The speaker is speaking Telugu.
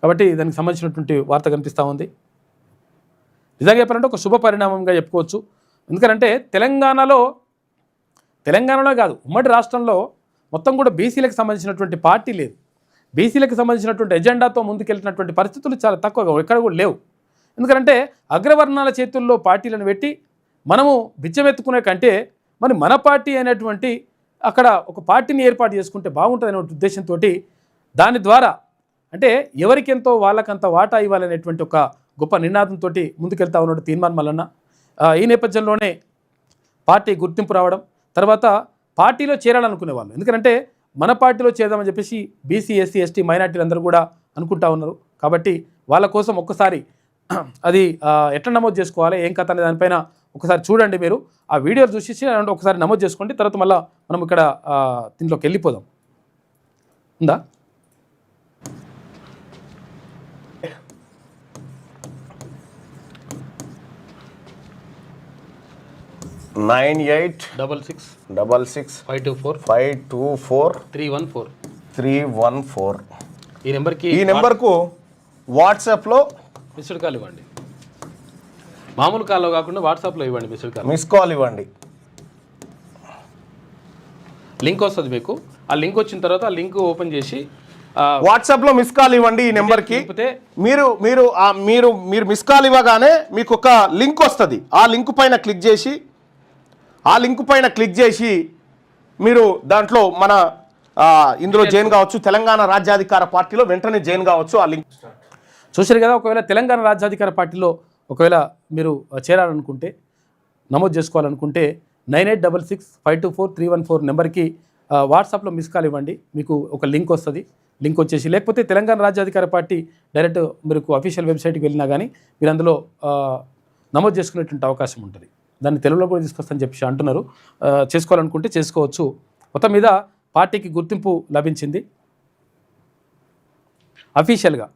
కాబట్టి దానికి సంబంధించినటువంటి వార్త కనిపిస్తూ ఉంది. నిజంగా చెప్పాలంటే ఒక శుభ పరిణామంగా చెప్పుకోవచ్చు. ఎందుకంటే తెలంగాణలో కాదు, ఉమ్మడి రాష్ట్రంలో మొత్తం కూడా బీసీలకు సంబంధించినటువంటి పార్టీ లేదు. బీసీలకు సంబంధించినటువంటి ఎజెండాతో ముందుకెళ్తున్నటువంటి పరిస్థితులు చాలా తక్కువగా, ఎక్కడ కూడా లేవు. ఎందుకంటే అగ్రవర్ణాల చేతుల్లో పార్టీలను పెట్టి మనము బిచ్చమెత్తుకునే కంటే మరి మన పార్టీ అనేటువంటి అక్కడ ఒక పార్టీని ఏర్పాటు చేసుకుంటే బాగుంటుంది అనే ఉద్దేశంతో దాని ద్వారా అంటే ఎవరికెంతో వాళ్ళకంత వాటా ఇవ్వాలనేటువంటి ఒక గొప్ప నినాదంతో ముందుకెళ్తా ఉన్నాడు తీర్మాన్ మల్లన్న. ఈ నేపథ్యంలోనే పార్టీ గుర్తింపు రావడం, తర్వాత పార్టీలో చేరాలనుకునే వాళ్ళు, ఎందుకంటే మన పార్టీలో చేద్దామని చెప్పేసి బీసీ, ఎస్సీ, ఎస్టీ, మైనార్టీలు అందరూ కూడా అనుకుంటా ఉన్నారు. కాబట్టి వాళ్ళ కోసం ఒక్కసారి అది ఎట్లా నమోదు చేసుకోవాలి, ఏం కథ అనే దానిపైన ఒకసారి చూడండి. మీరు ఆ వీడియో చూసి ఒకసారి నమోదు చేసుకోండి. తర్వాత మళ్ళీ మనం ఇక్కడ దీంట్లోకి వెళ్ళిపోదాం. ఉందా? నైన్ 86656524314 ఈ నెంబర్కు వాట్సాప్లో మిస్డ్ కాల్ ఇవ్వండి. మామూలు కాల్లో కాకుండా వాట్సాప్లో ఇవ్వండి. మిస్ కాల్ ఇవ్వండి. లింక్ వస్తుంది మీకు. ఆ లింక్ వచ్చిన తర్వాత ఆ లింక్ ఓపెన్ చేసి వాట్సాప్లో మిస్ కాల్ ఇవ్వండి. ఈ నెంబర్కి మీరు మీరు మీరు మీరు మిస్ కాల్ ఇవ్వగానే మీకు ఒక లింక్ వస్తుంది. ఆ లింక్ పైన క్లిక్ చేసి మీరు దాంట్లో మన ఇందులో జాయిన్ కావచ్చు. తెలంగాణ రాజ్యాధికార పార్టీలో వెంటనే జాయిన్ కావచ్చు. ఆ లింక్ చూసారు కదా. ఒకవేళ తెలంగాణ రాజ్యాధికార పార్టీలో ఒకవేళ మీరు చేరాలనుకుంటే, నమోదు చేసుకోవాలనుకుంటే 9866524314 నెంబర్కి వాట్సాప్లో మిస్ కాల్ ఇవ్వండి. మీకు ఒక లింక్ వస్తుంది. లింక్ వచ్చేసి, లేకపోతే తెలంగాణ రాజ్యాధికార పార్టీ డైరెక్ట్ మీకు అఫీషియల్ వెబ్సైట్కి వెళ్ళినా కానీ మీరు అందులో నమోదు చేసుకునేటువంటి అవకాశం ఉంటుంది. దాన్ని తెలుగులో కూడా తీసుకొస్తానని చెప్పి అంటున్నారు. చేసుకోవాలనుకుంటే చేసుకోవచ్చు. మొత్తం మీద పార్టీకి గుర్తింపు లభించింది అఫీషియల్గా.